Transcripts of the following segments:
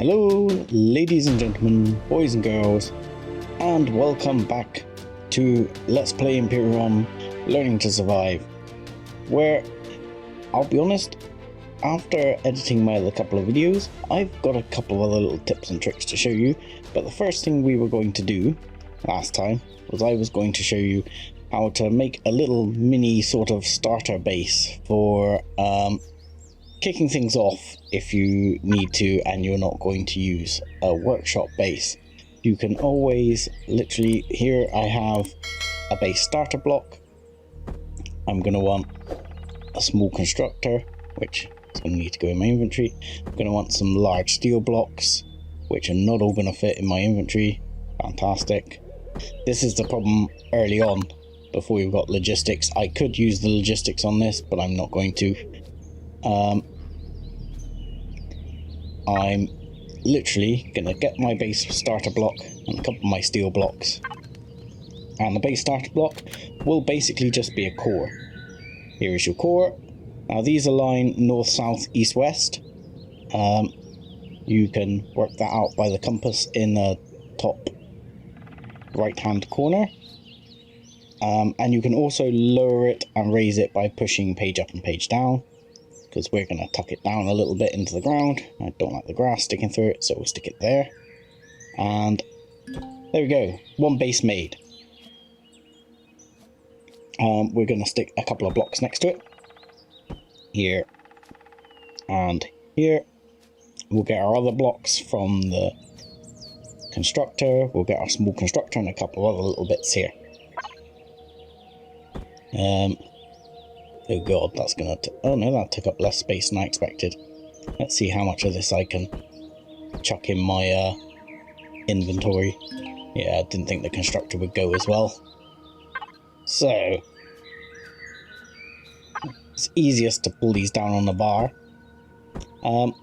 Hello, ladies and gentlemen, boys and girls, and welcome back to Let's Play Empyrion Learning to Survive, where, I'll be honest, after editing my other couple of videos, I've got a couple of other little tips and tricks to show you, but the first thing we were going to do last time was I was going to show you how to make a little mini sort of starter base for kicking things off if you need to and you're not going to use a workshop base. You can always literally, here I have a base starter block. I'm going to want a small constructor, which is going to need to go in my inventory. I'm going to want some large steel blocks, which are not all going to fit in my inventory. Fantastic. This is the problem early on, before you've got logistics. I could use the logistics on this, but I'm not going to. I'm literally going to get my base starter block and a couple of my steel blocks. And the base starter block will basically just be a core. Here is your core. Now these align north, south, east, west. You can work that out by the compass in the top right hand corner. And you can also lower it and raise it by pushing page up and page down, because we're going to tuck it down a little bit into the ground. I don't like the grass sticking through it, so we'll stick it there. And there we go, one base made. We're going to stick a couple of blocks next to it, here and here. We'll get our other blocks from the constructor. We'll get our small constructor and a couple of other little bits here. Oh god, that's gonna oh no, that took up less space than I expected. Let's see how much of this I can chuck in my inventory. Yeah, I didn't think the constructor would go as well. So it's easiest to pull these down on the bar. Another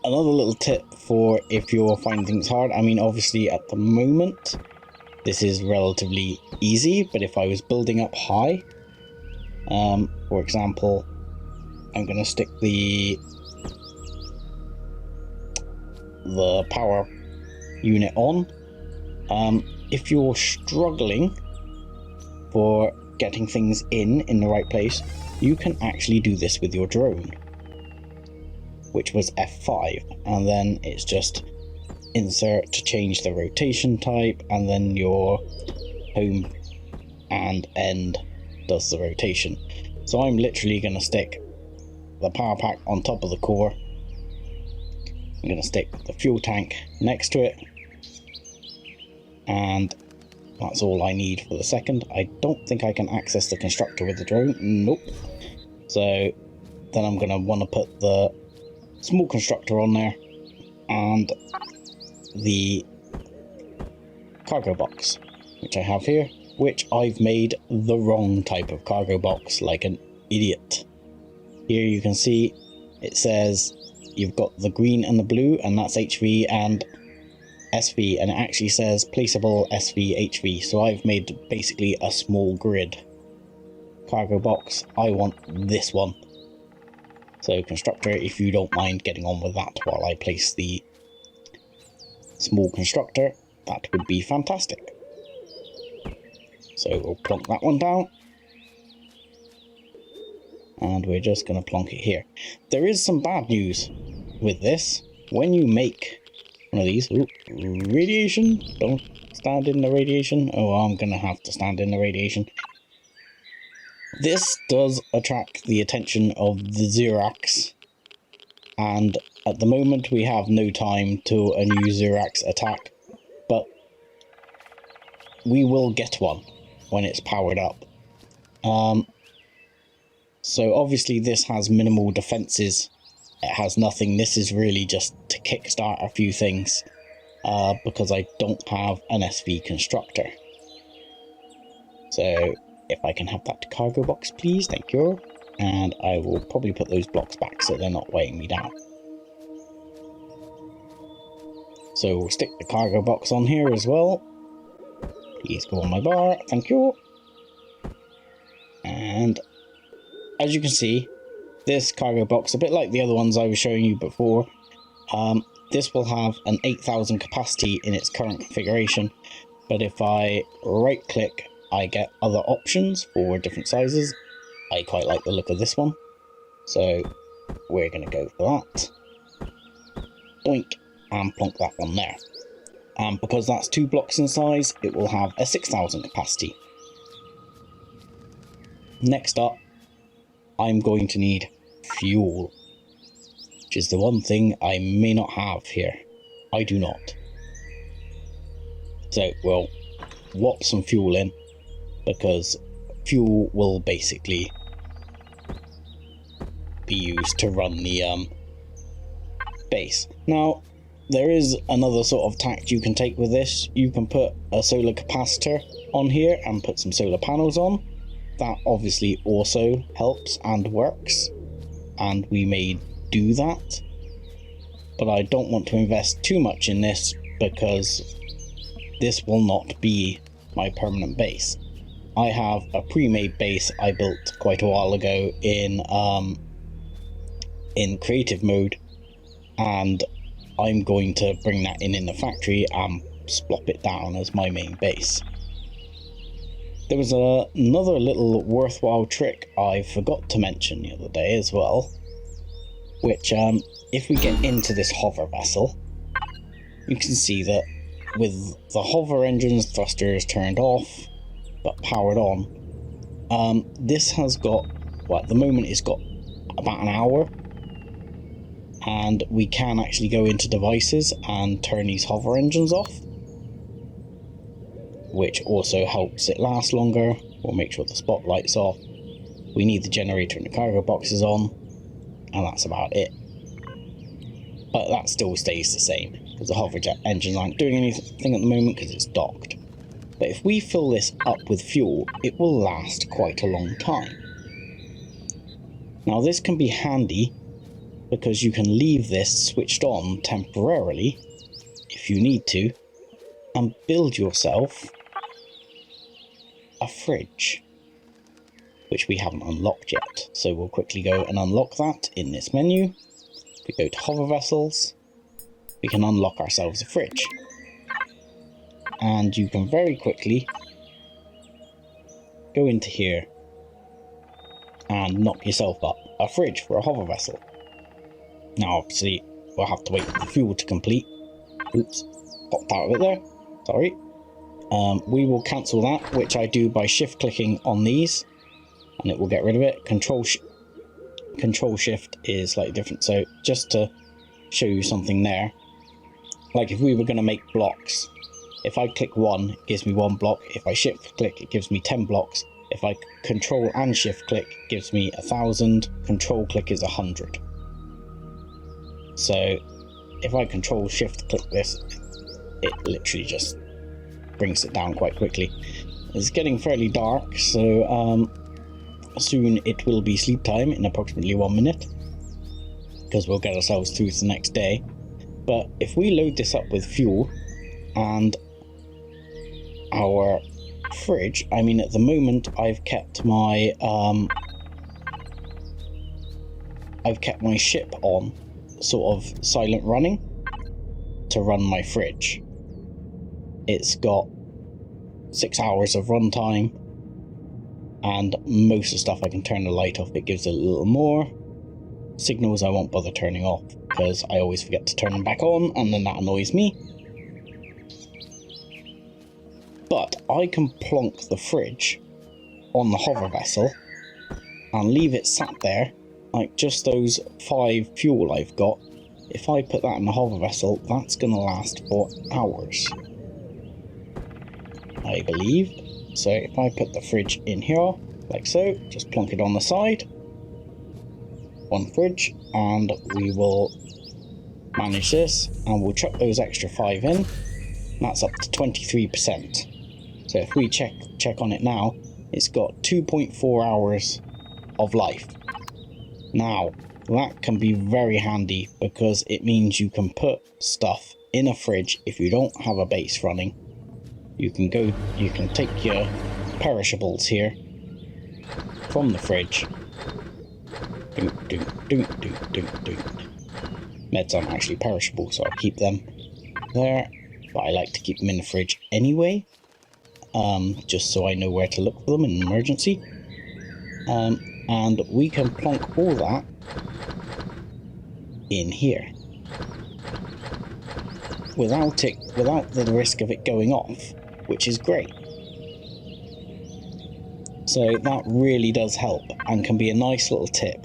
little tip for if you're finding things hard, I mean obviously at the moment this is relatively easy, but if I was building up high, for example, I'm going to stick the power unit on. If you're struggling for getting things in the right place, you can actually do this with your drone, which was F5, and then it's just insert to change the rotation type, and then your home and end does the rotation. So I'm literally going to stick the power pack on top of the core. I'm going to stick the fuel tank next to it, and that's all I need for the second. I don't think I can access the constructor with the drone. Nope. So then I'm going to want to put the small constructor on there and the cargo box, which I have here, which I've made the wrong type of cargo box like an idiot. Here you can see it says you've got the green and the blue, and that's HV and SV, and it actually says placeable SV HV. So I've made basically a small grid cargo box. I want this one. So constructor, if you don't mind getting on with that while I place the small constructor, that would be fantastic. So we'll plonk that one down, and we're just going to plonk it here. There is some bad news with this. When you make one of these, ooh, radiation, don't stand in the radiation. Oh, I'm going to have to stand in the radiation. This does attract the attention of the Zirax, and at the moment we have no time to a new Zirax attack, but we will get one when it's powered up. So obviously this has minimal defenses. It has nothing. This is really just to kickstart a few things, because I don't have an SV constructor. So if I can have that cargo box, please, thank you. And I will probably put those blocks back so they're not weighing me down. So we'll stick the cargo box on here as well. Please go on my bar, thank you. And as you can see, this cargo box, a bit like the other ones I was showing you before, this will have an 8,000 capacity in its current configuration, but if I right click, I get other options for different sizes. I quite like the look of this one, so we're going to go for that. Doink, and plonk that one there. And because that's 2 blocks in size, it will have a 6,000 capacity. Next up, I'm going to need fuel, which is the one thing I may not have here. I do not. So we'll whop some fuel in, because fuel will basically be used to run the base. Now, there is another sort of tact you can take with this. You can put a solar capacitor on here and put some solar panels on. That obviously also helps and works, and we may do that, but I don't want to invest too much in this because this will not be my permanent base. I have a pre-made base I built quite a while ago in creative mode, and I'm going to bring that in the factory and splop it down as my main base. There was another little worthwhile trick I forgot to mention the other day as well, which if we get into this hover vessel, you can see that with the hover engine's thrusters turned off but powered on, this has got, well, at the moment it's got about an hour, and we can actually go into devices and turn these hover engines off, which also helps it last longer. We'll make sure the spotlight's off. We need the generator and the cargo boxes on, and that's about it. But that still stays the same, because the hover jet engines aren't doing anything at the moment because it's docked. But if we fill this up with fuel, it will last quite a long time. Now this can be handy because you can leave this switched on temporarily if you need to, and build yourself a fridge, which we haven't unlocked yet. So we'll quickly go and unlock that in this menu. We go to hover vessels, we can unlock ourselves a fridge, and you can very quickly go into here and knock yourself up a fridge for a hover vessel. Now obviously we'll have to wait for the fuel to complete. Oops, popped out of it there, sorry. We will cancel that, which I do by shift clicking on these, and it will get rid of it. Control shift is slightly different. So just to show you something there, like if we were going to make blocks, if I click 1, it gives me 1 block. If I shift click, it gives me 10 blocks. If I control and shift click, it gives me 1,000. Control click is 100. So if I control shift click this, it literally just brings it down quite quickly. It's getting fairly dark, so soon it will be sleep time in approximately 1 minute, because we'll get ourselves through to the next day. But if we load this up with fuel and our fridge, I mean, at the moment I've kept my ship on sort of silent running to run my fridge. It's got 6 hours of runtime, and most of the stuff I can turn the light off. It gives it a little more. Signals I won't bother turning off because I always forget to turn them back on, and then that annoys me. But I can plonk the fridge on the hover vessel and leave it sat there, like just those 5 fuel I've got. If I put that in the hover vessel, that's going to last for hours, I believe. So if I put the fridge in here, like so, just plonk it on the side, one fridge, and we will manage this, and we'll chuck those extra 5 in. That's up to 23%. So if we check on it now, it's got 2.4 hours of life. Now, that can be very handy because it means you can put stuff in a fridge if you don't have a base running. You can take your perishables here from the fridge. Meds aren't actually perishable, so I'll keep them there. But I like to keep them in the fridge anyway, just so I know where to look for them in an emergency. And we can plonk all that in here without the risk of it going off, which is great. So that really does help and can be a nice little tip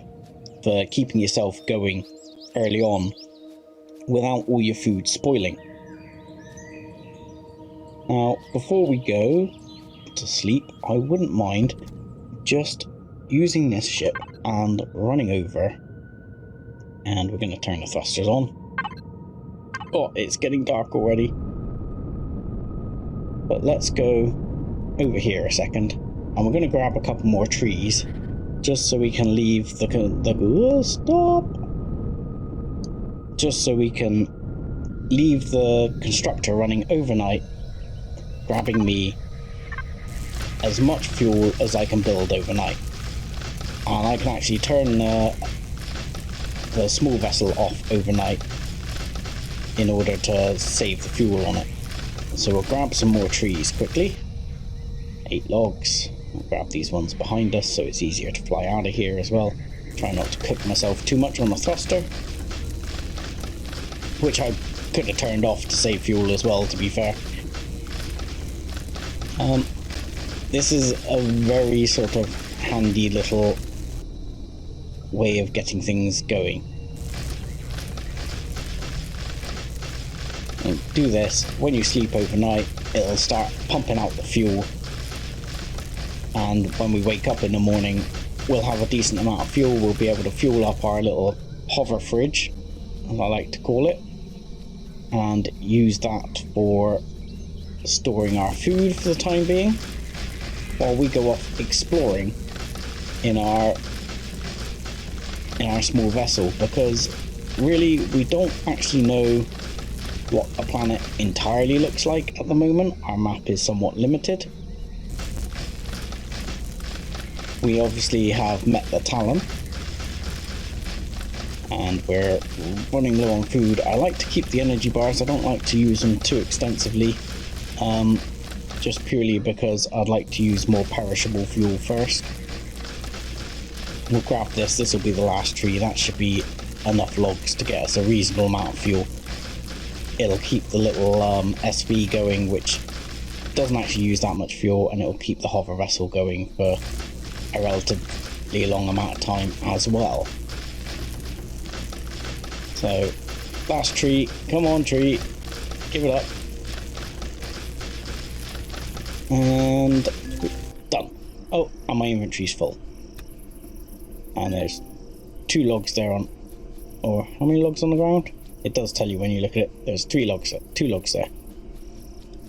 for keeping yourself going early on without all your food spoiling. Now, before we go to sleep, I wouldn't mind just using this ship and running over, and we're going to turn the thrusters on. Oh, it's getting dark already. But let's go over here a second, and we're going to grab a couple more trees just so we can leave just so we can leave the constructor running overnight, grabbing me as much fuel as I can build overnight. And I can actually turn the small vessel off overnight in order to save the fuel on it. So we'll grab some more trees quickly. 8 logs. I'll grab these ones behind us so it's easier to fly out of here as well. Try not to cook myself too much on the thruster, which I could have turned off to save fuel as well, to be fair. This is a very sort of handy little way of getting things going. And do this when you sleep overnight, it'll start pumping out the fuel, and when we wake up in the morning we'll have a decent amount of fuel. We'll be able to fuel up our little hover fridge, as I like to call it, and use that for storing our food for the time being while we go off exploring in our small vessel, because really we don't actually know what a planet entirely looks like at the moment. Our map is somewhat limited. We obviously have met the Talon, and we're running low on food. I like to keep the energy bars. I don't like to use them too extensively, just purely because I'd like to use more perishable fuel first. We'll grab this. This will be the last tree. That should be enough logs to get us a reasonable amount of fuel. It'll keep the little SV going, which doesn't actually use that much fuel, and it'll keep the hover vessel going for a relatively long amount of time as well. So, last tree. Come on, tree. Give it up. And done. Oh, and my inventory's full. And there's 2 logs there on, or how many logs on the ground? It does tell you when you look at it. There's 2 logs there.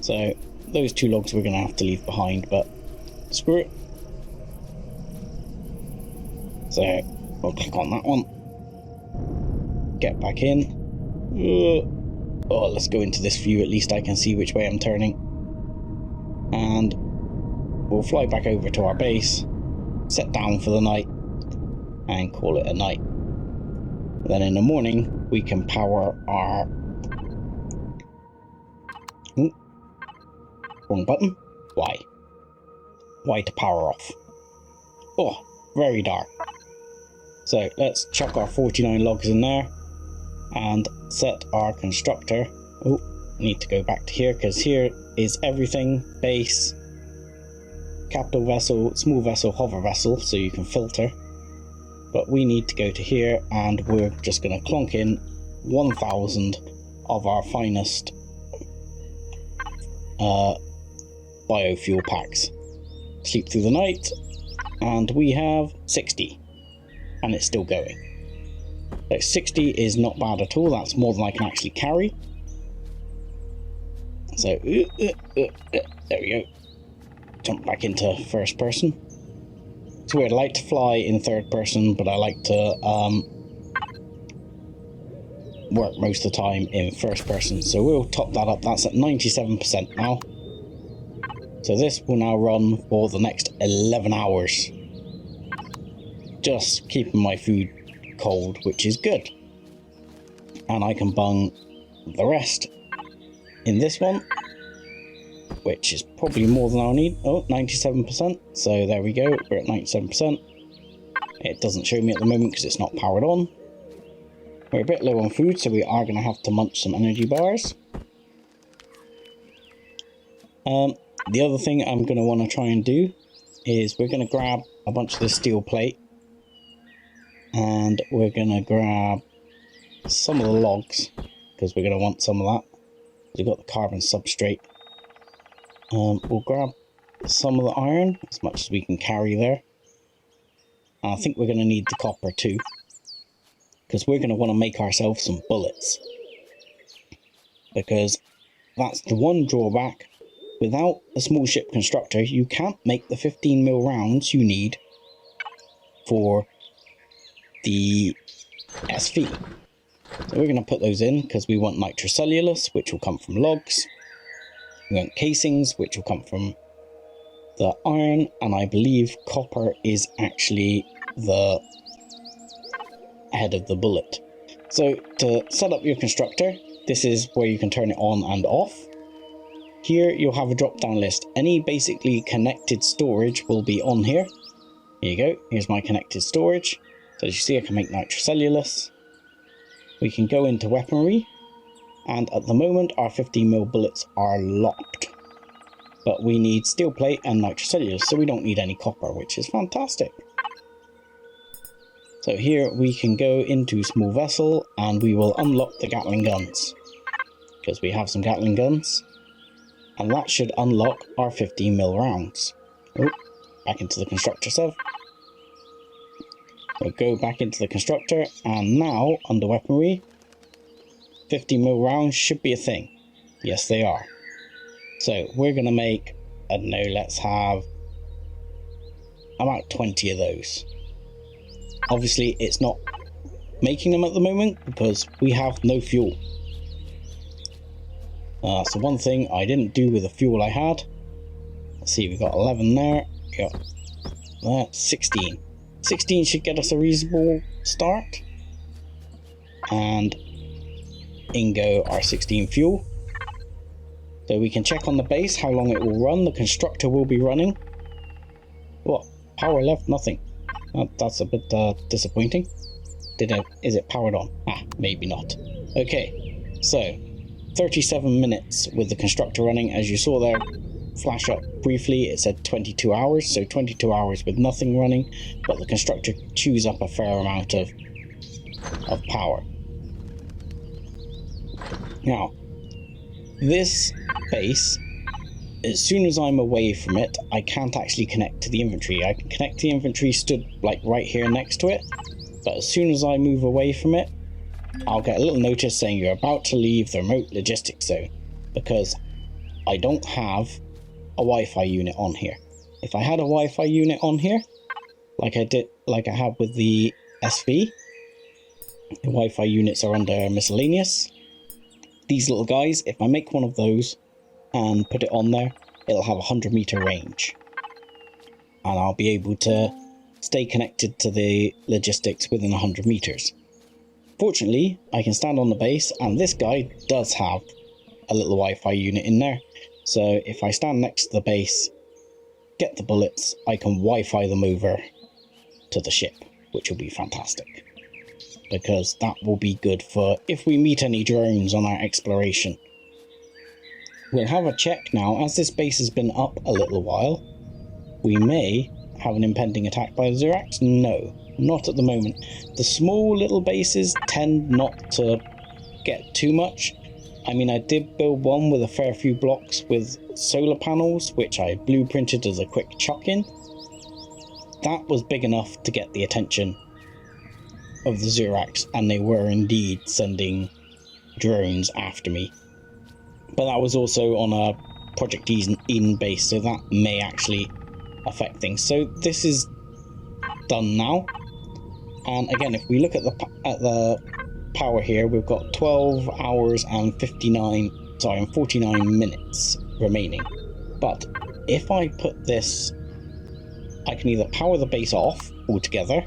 So those 2 logs we're going to have to leave behind, but screw it. So we'll click on that one. Get back in. Oh, let's go into this view. At least I can see which way I'm turning. And we'll fly back over to our base, set down for the night, and call it a night. Then in the morning we can power our wrong button. Y to power off. Oh, very dark. So let's chuck our 49 logs in there and set our constructor. Oh, need to go back to here, because here is everything: base, capital vessel, small vessel, hover vessel, so you can filter. But we need to go to here, and we're just going to clonk in 1,000 of our finest biofuel packs. Sleep through the night, and we have 60, and it's still going. So 60 is not bad at all. That's more than I can actually carry. So there we go. Jump back into first person. It's weird, I like to fly in third person, but I like to work most of the time in first person. So we'll top that up. That's at 97% now. So this will now run for the next 11 hours. Just keeping my food cold, which is good. and I can bung the rest in this one, which is probably more than I'll need. Oh, 97%. So there we go, we're at 97%. It doesn't show me at the moment because it's not powered on. We're a bit low on food, so we are going to have to munch some energy bars. The other thing I'm going to want to try and do is we're going to grab a bunch of this steel plate, and we're going to grab some of the logs, because we're going to want some of that. We've got the carbon substrate. We'll grab some of the iron, as much as we can carry there. And I think we're going to need the copper too, because we're going to want to make ourselves some bullets. Because that's the one drawback. Without a small ship constructor, you can't make the 15mm rounds you need for the SV. So we're going to put those in because we want nitrocellulose, which will come from logs. We want casings, which will come from the iron, and I believe copper is actually the head of the bullet. So to set up your constructor, this is where you can turn it on and off. Here you'll have a drop down list. Any basically connected storage will be on here. Here you go, here's my connected storage. So as you see, I can make nitrocellulose. We can go into weaponry, and at the moment our 15mm bullets are locked. But we need steel plate and nitrocellulose, so we don't need any copper, which is fantastic. So here we can go into small vessel, and we will unlock the Gatling guns, because we have some Gatling guns, and that should unlock our 15mm rounds. Oh, back into the constructor sub. We'll go back into the constructor, and now under weaponry, 15mm rounds should be a thing. Yes, they are. So we're going to make, I don't know, let's have about 20 of those. Obviously, it's not making them at the moment because we have no fuel. So one thing I didn't do with the fuel I had. Let's see, we've got 11 there. We got that, 16. 16 should get us a reasonable start. And in go our 16 fuel. So we can check on the base how long it will run. The constructor will be running. What? Power left? Nothing. That's a bit disappointing. Is it powered on? Ah, maybe not. Okay, so 37 minutes with the constructor running. As you saw there, flash up briefly, it said 22 hours. So 22 hours with nothing running, but the constructor chews up a fair amount of power. Now, this base, as soon as I'm away from it, I can't actually connect to the infantry. I can connect to the infantry stood like right here next to it, but as soon as I move away from it, I'll get a little notice saying you're about to leave the remote logistics zone, because I don't have a Wi-Fi unit on here. If I had a Wi-Fi unit on here, like I have with the SV, the Wi-Fi units are under miscellaneous. These little guys, if I make one of those and put it on there, it'll have a 100-meter range. And I'll be able to stay connected to the logistics within 100 meters. Fortunately, I can stand on the base, and this guy does have a little Wi-Fi unit in there. So if I stand next to the base, get the bullets, I can Wi-Fi them over to the ship, which will be fantastic. Because that will be good for if we meet any drones on our exploration. We'll have a check now. As this base has been up a little while, we may have an impending attack by the Zirax. No, not at the moment. The small little bases tend not to get too much. I mean, I did build one with a fair few blocks with solar panels, which I blueprinted as a quick chuck-in. That was big enough to get the attention of the Zirax, and they were indeed sending drones after me. But that was also on a Project Eden base, so that may actually affect things. So this is done now, and again, if we look at the power here, we've got 12 hours and 49 minutes remaining. But if I put this, I can either power the base off altogether,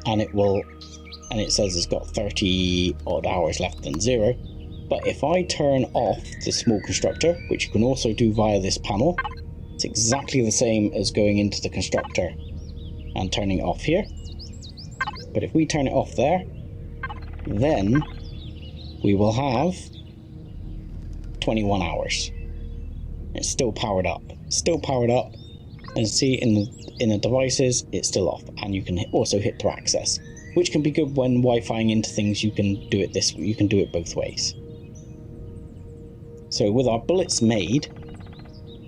and it will and it says it's got 30 odd hours left than 0. But if I turn off the small constructor, which you can also do via this panel, it's exactly the same as going into the constructor and turning it off here. But if we turn it off there, then we will have 21 hours. It's still powered up. Still powered up. And see in the devices, it's still off. And you can also hit to access, which can be good when Wi-Fiing into things. You can do it you can do it both ways. So with our bullets made,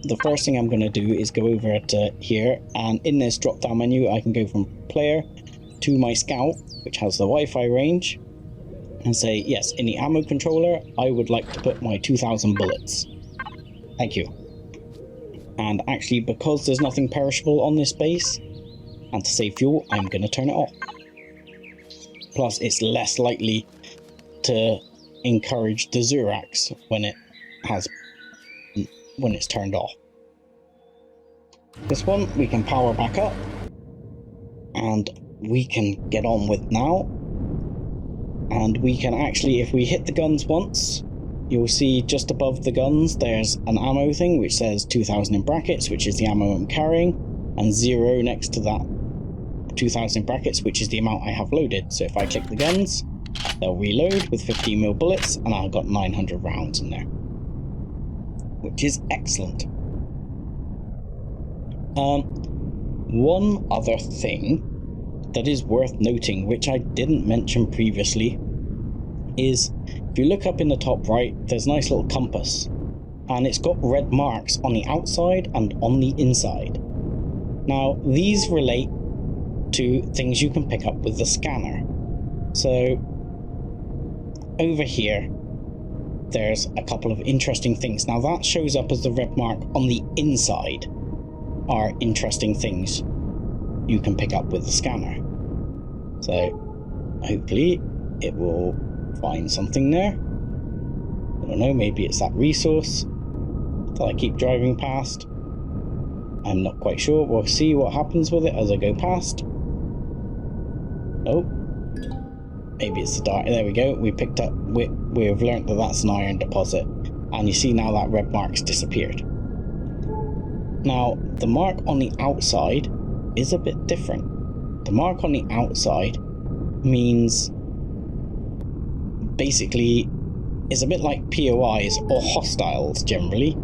the first thing I'm going to do is go over to here, and in this drop down menu I can go from player to my scout, which has the Wi-Fi range, and say yes, in the ammo controller I would like to put my 2000 bullets. Thank you. And actually, because there's nothing perishable on this base, and to save fuel, I'm going to turn it off. Plus it's less likely to encourage the Zirax when it's turned off. This one we can power back up, and we can get on with now. And we can actually, if we hit the guns once, you'll see just above the guns there's an ammo thing which says 2000 in brackets, which is the ammo I'm carrying, and 0 next to that 2000 in brackets, which is the amount I have loaded. So if I click the guns, they'll reload with 15mm bullets, and I've got 900 rounds in there, which is excellent. One other thing that is worth noting, which I didn't mention previously, is if you look up in the top right, there's a nice little compass, and it's got red marks on the outside and on the inside. Now these relate to things you can pick up with the scanner. So over here there's a couple of interesting things. Now that shows up as the red mark on the inside are interesting things you can pick up with the scanner. So hopefully it will find something there. I don't know, maybe it's that resource that I keep driving past. I'm not quite sure. We'll see what happens with it as I go past. Nope. Maybe it's the dark. There we go. We picked up. We've learnt that that's an iron deposit, and you see now that red mark's disappeared. Now the mark on the outside is a bit different. The mark on the outside means basically is a bit like POIs or hostiles generally.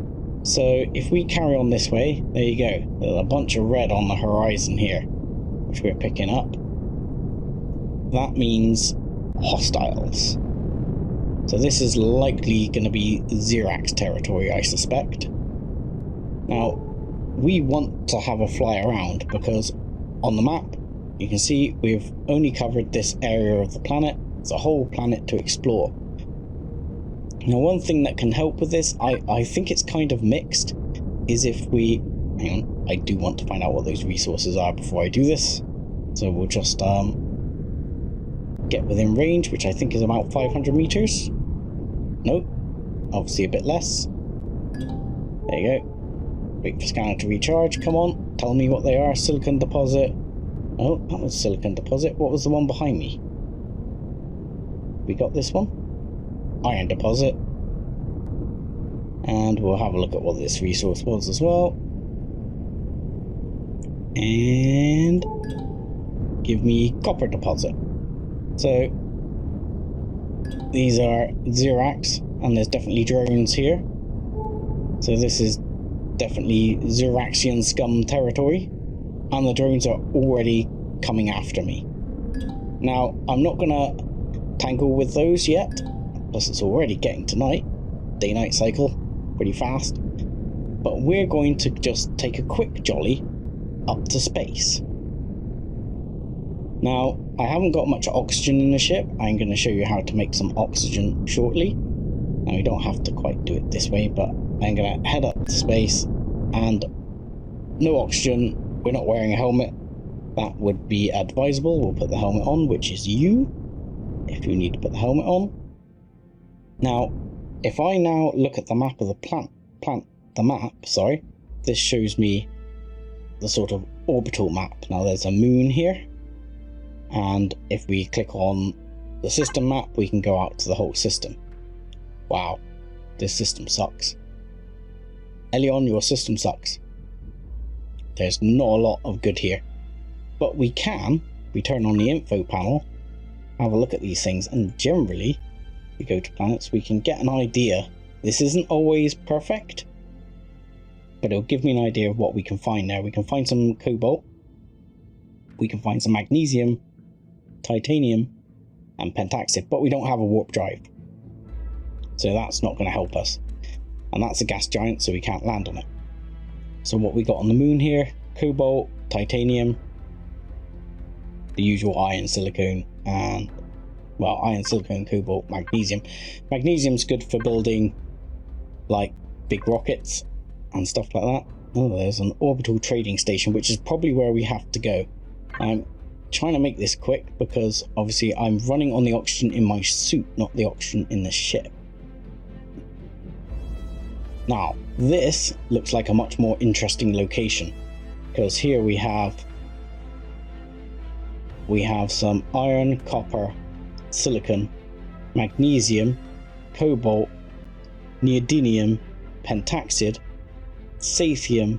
So if we carry on this way, there you go. There's a bunch of red on the horizon here, which we're picking up. That means hostiles. So this is likely going to be Zirax territory, I suspect. Now, we want to have a fly around because on the map, you can see we've only covered this area of the planet. It's a whole planet to explore. Now, one thing that can help with this, I think it's kind of mixed, is if we... Hang on, I do want to find out what those resources are before I do this. So we'll just get within range, which I think is about 500 meters. Nope, obviously a bit less. There you go. Wait for scanner to recharge. Come on, tell me what they are. Silicon deposit. Oh, that was silicon deposit. What was the one behind me? We got this one. Iron deposit. And we'll have a look at what this resource was as well. And give me copper deposit. So these are Zirax, and there's definitely drones here. So this is definitely Ziraxian scum territory, and the drones are already coming after me. Now, I'm not gonna tangle with those yet, plus it's already getting to night. Day-night cycle, pretty fast. But we're going to just take a quick jolly up to space. Now, I haven't got much oxygen in the ship. I'm going to show you how to make some oxygen shortly. Now, we don't have to quite do it this way, but I'm going to head up to space, and no oxygen. We're not wearing a helmet. That would be advisable. We'll put the helmet on, which is you, if you need to put the helmet on. Now, if I now look at the map of the this shows me the sort of orbital map. Now, there's a moon here, And if we click on the system map, we can go out to the whole system. Wow, this system sucks. Elyon, your system sucks. There's not a lot of good here. But we turn on the info panel, have a look at these things, and generally, we go to planets, we can get an idea. This isn't always perfect, but it'll give me an idea of what we can find there. We can find some cobalt, we can find some magnesium, titanium, and pentaxid, but we don't have a warp drive. So that's not going to help us. And that's a gas giant, so we can't land on it. So what we got on the moon here, cobalt, titanium, the usual iron, silicon, and, well, iron, silicon, cobalt, magnesium. Magnesium's good for building, like, big rockets and stuff like that. Oh, there's an orbital trading station, which is probably where we have to go. I'm trying to make this quick because, obviously, I'm running on the oxygen in my suit, not the oxygen in the ship. Now, this looks like a much more interesting location, because here we have some iron, copper, silicon, magnesium, cobalt, neodymium, pentaxid, sathium,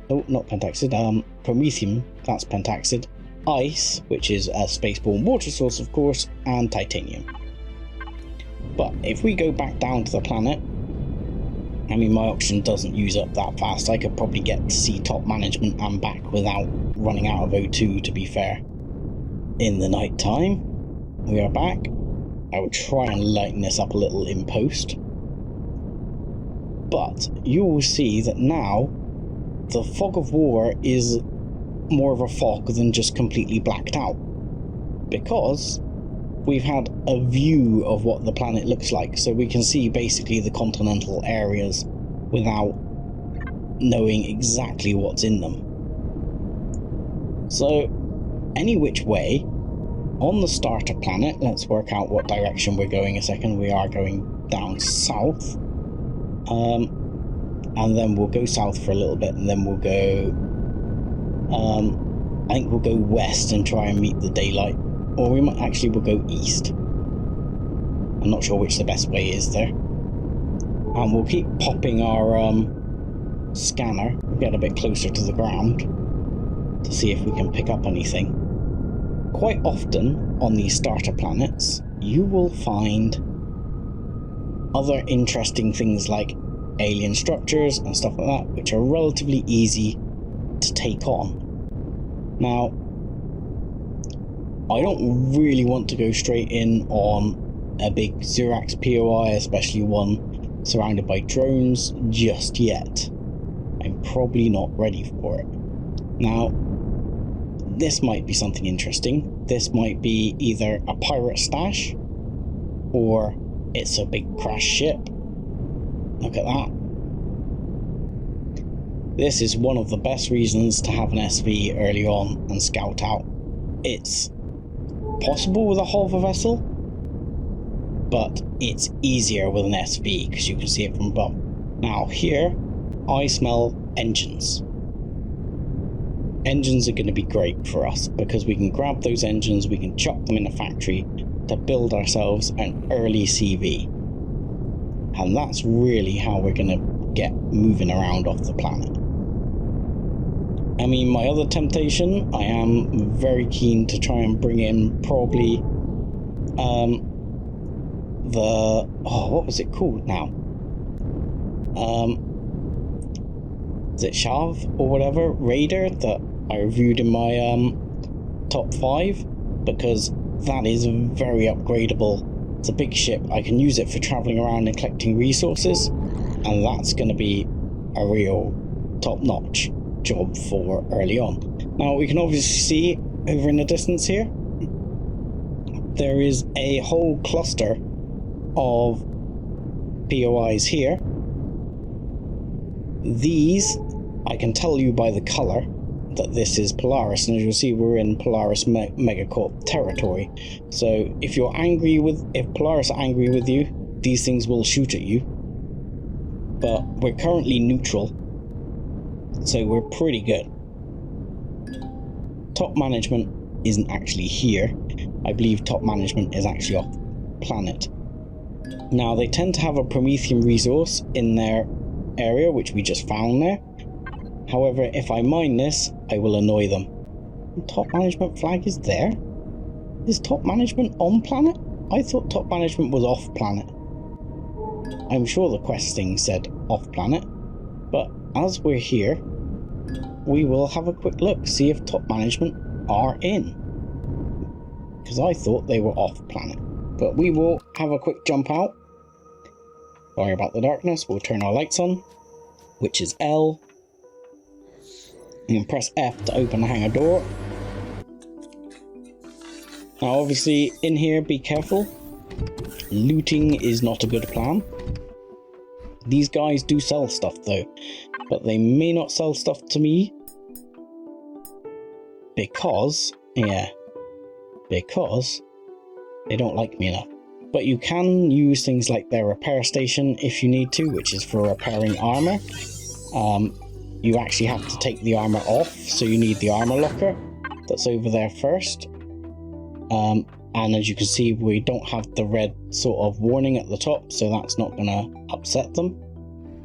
oh, not pentaxid, promethium, that's pentaxid, ice, which is a spaceborne water source, of course, and titanium. But if we go back down to the planet, I mean, my oxygen doesn't use up that fast. I could probably get to see top management and back without running out of O2, to be fair. In the night time, we are back. I will try and lighten this up a little in post. But you will see that now the fog of war is more of a fog than just completely blacked out. Because we've had a view of what the planet looks like, so we can see basically the continental areas without knowing exactly what's in them. So, any which way, on the starter planet, let's work out what direction we're going a second. We are going down south, and then we'll go south for a little bit, and then we'll go, I think we'll go west and try and meet the daylight. Or we might actually will go east. I'm not sure which the best way is there. And we'll keep popping our scanner, get a bit closer to the ground to see if we can pick up anything. Quite often on these starter planets, you will find other interesting things like alien structures and stuff like that, which are relatively easy to take on. Now, I don't really want to go straight in on a big Zirax POI, especially one surrounded by drones, just yet. I'm probably not ready for it. Now, this might be something interesting. This might be either a pirate stash, or it's a big crash ship. Look at that. This is one of the best reasons to have an SV early on and scout out. It's possible with a hover vessel, but it's easier with an SV because you can see it from above. Now here, I smell engines. Engines are going to be great for us because we can grab those engines, we can chuck them in the factory to build ourselves an early CV. And that's really how we're going to get moving around off the planet. I mean, my other temptation, I am very keen to try and bring in probably what was it called now? Is it Shav or whatever? Raider that I reviewed in my top 5, because that is very upgradable. It's a big ship. I can use it for traveling around and collecting resources, and that's going to be a real top-notch job for early on. Now we can obviously see over in the distance here, there is a whole cluster of POIs here. These, I can tell you by the colour that this is Polaris, and as you'll see, we're in Polaris Megacorp territory. So if Polaris are angry with you, these things will shoot at you. But we're currently neutral, so we're pretty good. Top management isn't actually here. I believe top management is actually off planet. Now, they tend to have a Promethean resource in their area, which we just found there. However, if I mine this, I will annoy them. The top management flag is there? Is top management on planet? I thought top management was off planet. I'm sure the quest thing said off planet, but as we're here, we will have a quick look, see if top management are in. Because I thought they were off planet. But we will have a quick jump out. Sorry about the darkness, we'll turn our lights on, which is L. And press F to open the hangar door. Now obviously in here, be careful. Looting is not a good plan. These guys do sell stuff though, but they may not sell stuff to me. Because they don't like me enough. But you can use things like their repair station if you need to, which is for repairing armor. You actually have to take the armor off, so you need the armor locker that's over there first. And as you can see, we don't have the red sort of warning at the top, so that's not going to upset them.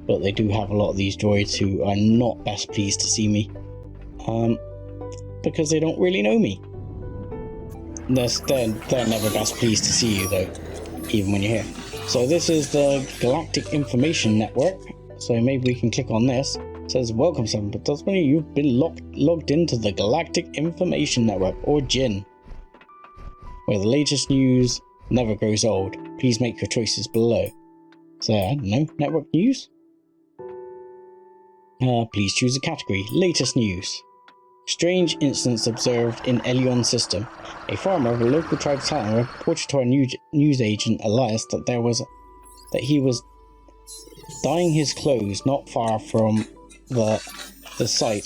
But they do have a lot of these droids who are not best pleased to see me, because they don't really know me. They're never best pleased to see you though, even when you're here. So this is the Galactic Information Network, so maybe we can click on this. It says, welcome 7+20, you've been logged into the Galactic Information Network, or GIN, where the latest news never grows old. Please make your choices below. So, I don't know, network news? Please choose a category. Latest news. Strange incidents observed in Empyrion system. A farmer of a local tribe settler reported to our news agent Elias that he was dyeing his clothes not far from the site.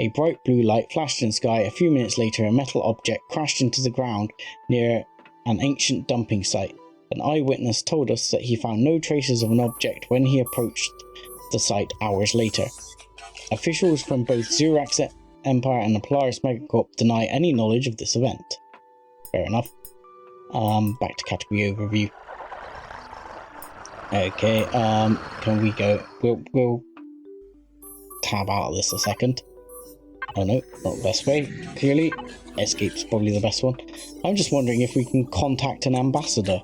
A bright blue light flashed in the sky. A few minutes later, a metal object crashed into the ground near an ancient dumping site. An eyewitness told us that he found no traces of an object when he approached the site hours later. Officials from both Zirax Empire and the Polaris Megacorp deny any knowledge of this event. Fair enough. Back to category overview. Okay, can we go? We'll tab out of this a second. Oh no, not the best way, clearly. Escape's probably the best one. I'm just wondering if we can contact an ambassador.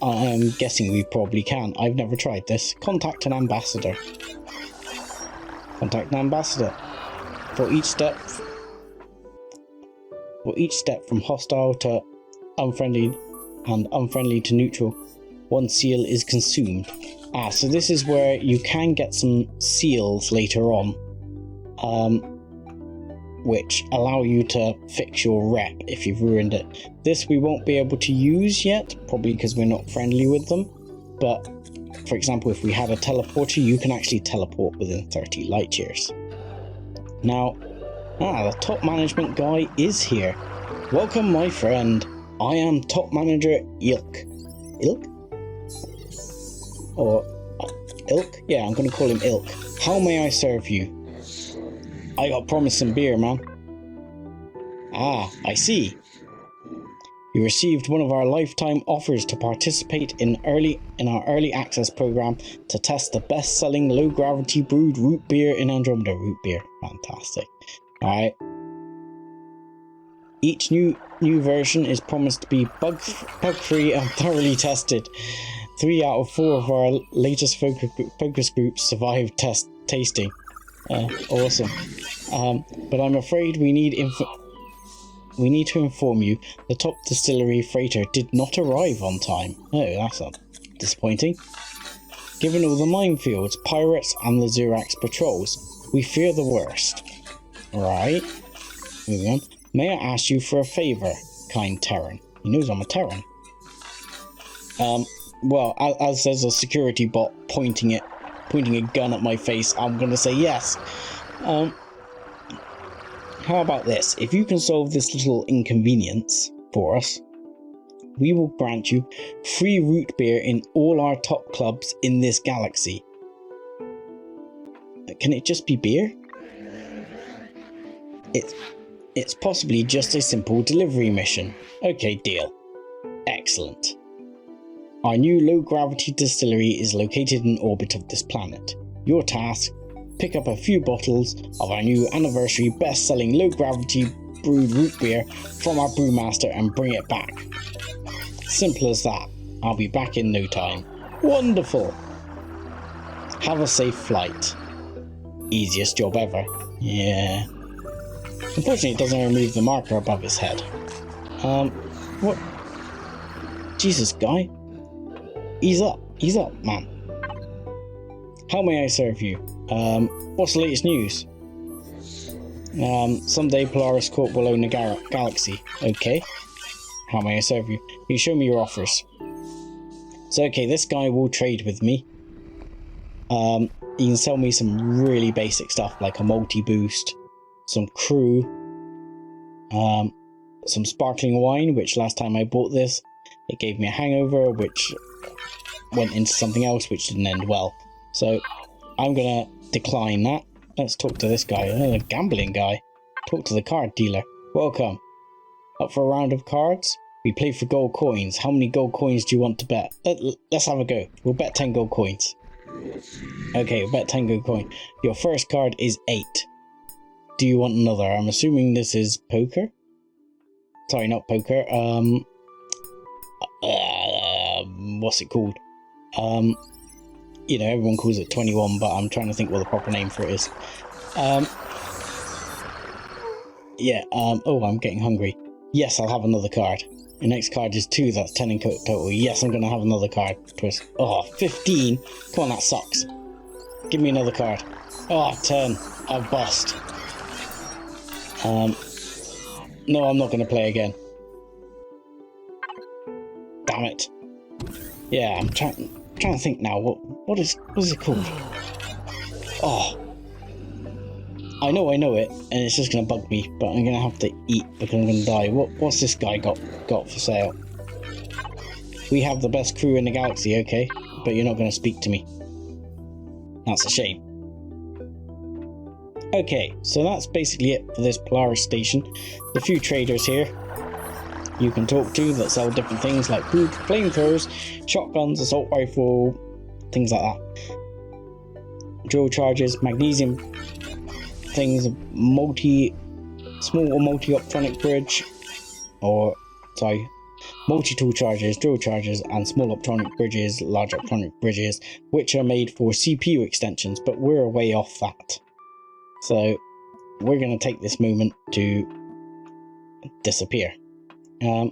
I'm guessing we probably can. I've never tried this. Contact an ambassador. Contact an ambassador. For each step from hostile to unfriendly and unfriendly to neutral, one seal is consumed. So this is where you can get some seals later on, which allow you to fix your rep if you've ruined it. This we won't be able to use yet, probably because we're not friendly with them. But for example, if we had a teleporter, you can actually teleport within 30 light years. Now, the top management guy is here. Welcome, my friend. I am top manager Ilk. Ilk? Or Ilk? Yeah, I'm going to call him Ilk. How may I serve you? I got promised some beer, man. I see. You received one of our lifetime offers to participate in our early access program to test the best-selling low-gravity brewed root beer in Andromeda. Root beer, fantastic. Alright. Each new version is promised to be bug-free and thoroughly tested. 3 out of 4 of our latest focus groups survived tasting. Awesome. But I'm afraid we need to inform you the top distillery freighter did not arrive on time. Oh, that's disappointing. Given all the minefields, pirates, and the Zirax patrols, we fear the worst. Right. Moving on. May I ask you for a favour, kind Terran? He knows I'm a Terran. Well, as there's a security bot pointing a gun at my face, I'm gonna say yes. How about this? If you can solve this little inconvenience for us, we will grant you free root beer in all our top clubs in this galaxy. Can it just be beer? It's possibly just a simple delivery mission. Okay, deal. Excellent. Our new low-gravity distillery is located in orbit of this planet. Your task: pick up a few bottles of our new anniversary best-selling low-gravity brewed root beer from our brewmaster and bring it back. Simple as that. I'll be back in no time. Wonderful! Have a safe flight. Easiest job ever. Yeah. Unfortunately, it doesn't remove the marker above his head. What? Jesus, guy. Ease up, man. How may I serve you? What's the latest news? Someday Polaris Corp will own the galaxy. Okay. How may I serve you? You show me your offers. So, okay, this guy will trade with me. He can sell me some really basic stuff like a multi-boost, some crew, some sparkling wine, which last time I bought this, it gave me a hangover, which went into something else, which didn't end well. So I'm gonna decline that. Let's talk to this guy, a gambling guy. Talk to the card dealer. Welcome. Up for a round of cards? We play for gold coins. How many gold coins do you want to bet? Let's have a go. We'll bet 10 gold coins. Okay, we'll bet 10 gold coins. Your first card is 8. Do you want another? I'm assuming this is poker? Sorry, not poker. What's it called? You know, everyone calls it 21, but I'm trying to think what the proper name for it is. Oh, I'm getting hungry. Yes, I'll have another card. Your next card is 2, that's 10 in total. Yes, I'm going to have another card. Twist. Oh, 15. Come on, that sucks. Give me another card. Oh, 10. I've bust. No, I'm not going to play again. Damn it. Yeah, I'm trying to think now. What is it called? Oh. I know it, and it's just going to bug me, but I'm going to have to eat because I'm going to die. What's this guy got for sale? We have the best crew in the galaxy, okay? But you're not going to speak to me. That's a shame. Okay, so that's basically it for this Polaris station. The few traders here you can talk to that sell different things like food, flamethrowers, shotguns, assault rifle, things like that. Drill charges, magnesium things, small or multi-optronic bridge, multi-tool charges, drill charges, and small optronic bridges, large optronic bridges, which are made for CPU extensions, but we're way off that. So we're going to take this moment to disappear. Do you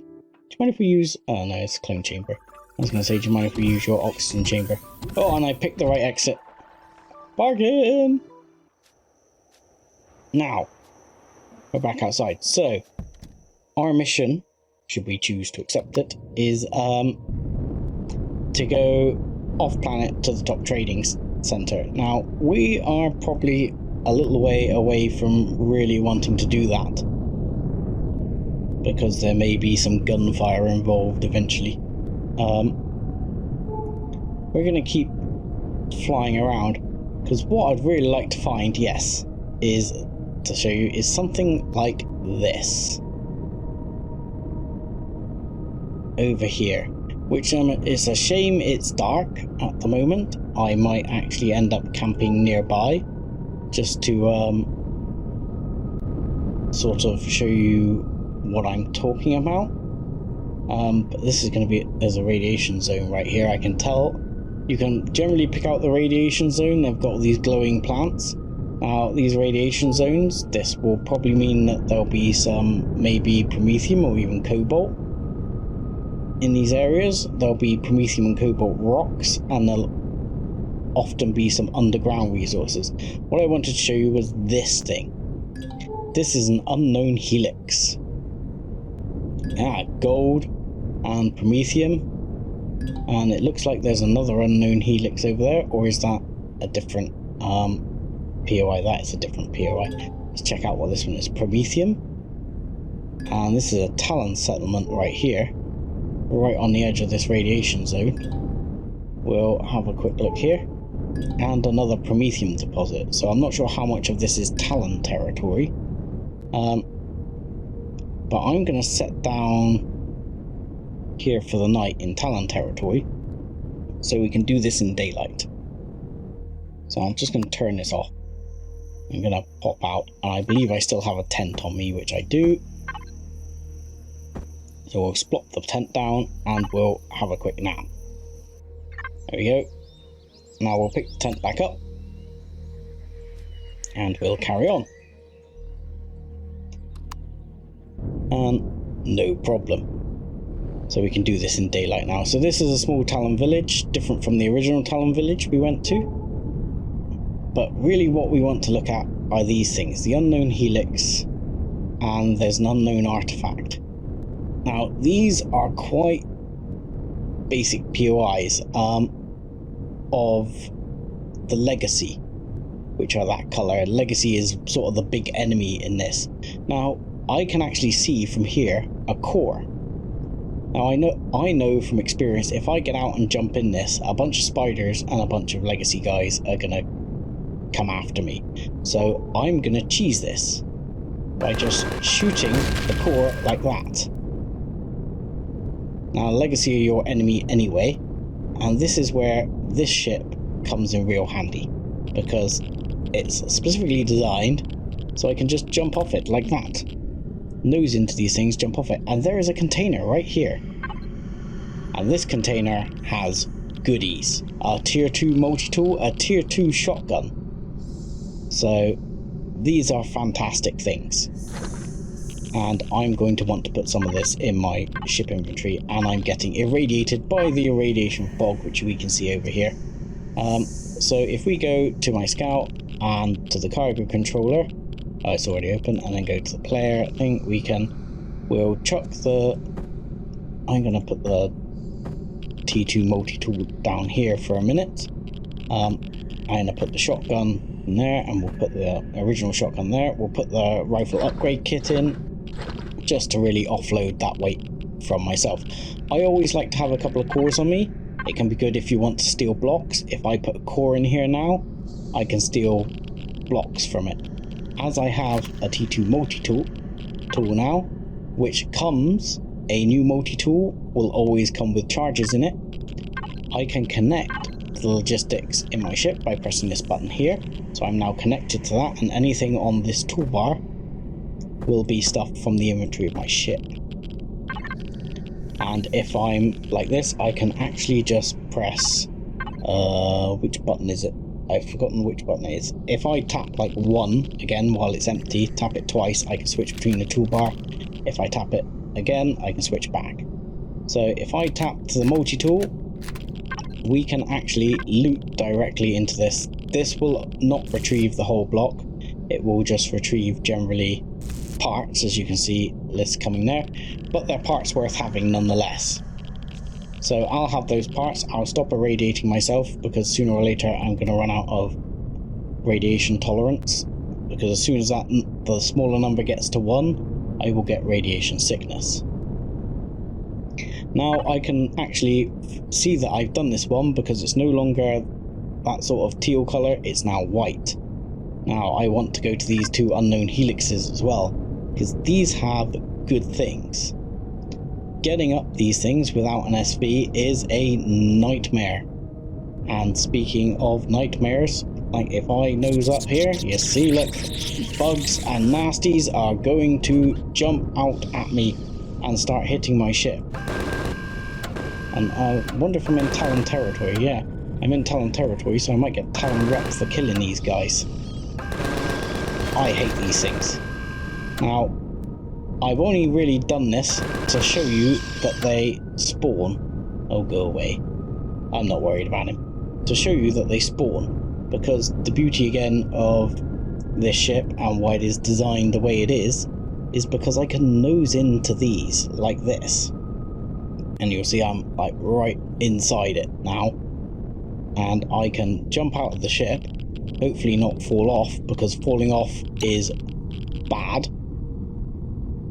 mind if we use... Oh no, it's a clone chamber. I was going to say, do you mind if we use your oxygen chamber? Oh, and I picked the right exit. Bargain! Now, we're back outside. So, our mission, should we choose to accept it, is to go off-planet to the top trading center. Now, we are probably a little way away from really wanting to do that, because there may be some gunfire involved eventually. We're going to keep flying around, because what I'd really like to find, yes, is to show you, is something like this over here, which it's a shame it's dark at the moment. I might actually end up camping nearby just to sort of show you what I'm talking about. But this is going to be, there's a radiation zone right here. I can tell. You can generally pick out the radiation zone. They've got these glowing plants. Now, these radiation zones, this will probably mean that there'll be some maybe promethium or even cobalt in these areas. There'll be promethium and cobalt rocks, and there'll often be some underground resources. What I wanted to show you was this thing. This is an unknown helix. Gold and promethium, and it looks like there's another unknown helix over there, or is that a different POI? That is a different POI. Let's check out what this one is. Promethium, and this is a Talon settlement right here, right on the edge of this radiation zone. We'll have a quick look here, and another promethium deposit. So I'm not sure how much of this is Talon territory. but I'm going to set down here for the night in Talon territory so we can do this in daylight. So I'm just going to turn this off. I'm going to pop out, and I believe I still have a tent on me, which I do. So we'll plop the tent down and we'll have a quick nap. There we go. Now we'll pick the tent back up and we'll carry on. And no problem. So we can do this in daylight now. So this is a small Talon village, different from the original Talon village we went to. But really what we want to look at are these things. The unknown helix, and there's an unknown artifact. Now these are quite basic POIs of the legacy, which are that colour. Legacy is sort of the big enemy in this. Now I can actually see from here a core. Now I know from experience, if I get out and jump in this, a bunch of spiders and a bunch of legacy guys are gonna come after me. So I'm gonna cheese this by just shooting the core like that. Now legacy are your enemy anyway, and this is where this ship comes in real handy, because it's specifically designed so I can just jump off it like that. Nose into these things, jump off it, and there is a container right here. And this container has goodies. A tier 2 multi-tool, a tier 2 shotgun. So these are fantastic things. And I'm going to want to put some of this in my ship inventory, and I'm getting irradiated by the irradiation fog, which we can see over here. So if we go to my scout and to the cargo controller, oh, it's already open, and then go to the player thing, we'll chuck the, I'm going to put the T2 multi-tool down here for a minute. I'm going to put the shotgun in there, and we'll put the original shotgun there. We'll put the rifle upgrade kit in, just to really offload that weight from myself. I always like to have a couple of cores on me. It can be good if you want to steal blocks. If I put a core in here now, I can steal blocks from it. As I have a T2 multi-tool now, which comes, a new multi-tool will always come with charges in it. I can connect the logistics in my ship by pressing this button here. So I'm now connected to that, and anything on this toolbar will be stuff from the inventory of my ship. And if I'm like this, I can actually just press, which button is it? I've forgotten which button it is. If I tap like 1 again while it's empty, tap it twice, I can switch between the toolbar. If I tap it again, I can switch back. So if I tap to the multi-tool, we can actually loot directly into this. This will not retrieve the whole block. It will just retrieve generally parts, as you can see, list coming there, but they're parts worth having nonetheless. So I'll have those parts. I'll stop irradiating myself, because sooner or later I'm going to run out of radiation tolerance, because as soon as the smaller number gets to 1, I will get radiation sickness. Now I can actually see that I've done this one, because it's no longer that sort of teal colour, it's now white. Now I want to go to these 2 unknown helixes as well, because these have good things. Getting up these things without an SV is a nightmare. And speaking of nightmares, like if I nose up here, you see, look, bugs and nasties are going to jump out at me and start hitting my ship. And I wonder if I'm in Talon territory. Yeah, I'm in Talon territory, so I might get Talon rep for killing these guys. I hate these things. Now, I've only really done this to show you that they spawn. Oh, go away. I'm not worried about him. To show you that they spawn, because the beauty again of this ship and why it is designed the way it is because I can nose into these like this. And you'll see I'm like right inside it now. And I can jump out of the ship, hopefully not fall off, because falling off is bad.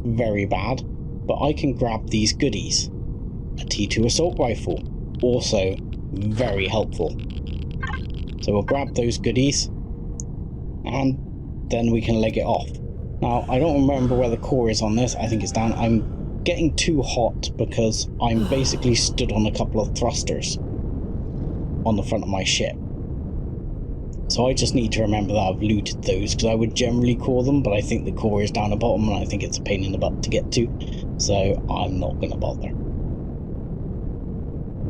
Very bad, but I can grab these goodies. A T2 assault rifle, also very helpful. So we'll grab those goodies and then we can leg it off. Now, I don't remember where the core is on this. I think it's down. I'm getting too hot because I'm basically stood on a couple of thrusters on the front of my ship. So I just need to remember that I've looted those, because I would generally core them, but I think the core is down the bottom and I think it's a pain in the butt to get to, so I'm not going to bother.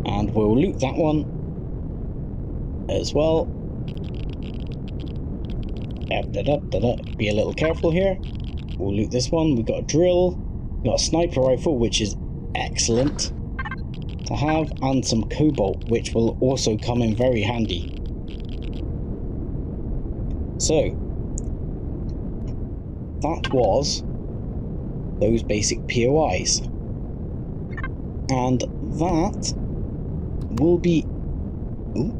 And we'll loot that one as well. Be a little careful here. We'll loot this one. We've got a drill, we've got a sniper rifle, which is excellent to have, and some cobalt, which will also come in very handy. So, that was those basic POIs. And that will be... Ooh,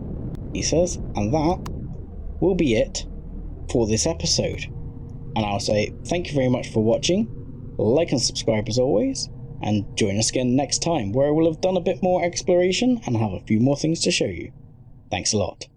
he says, and that will be it for this episode. And I'll say thank you very much for watching, like and subscribe as always, and join us again next time, where we'll have done a bit more exploration and have a few more things to show you. Thanks a lot.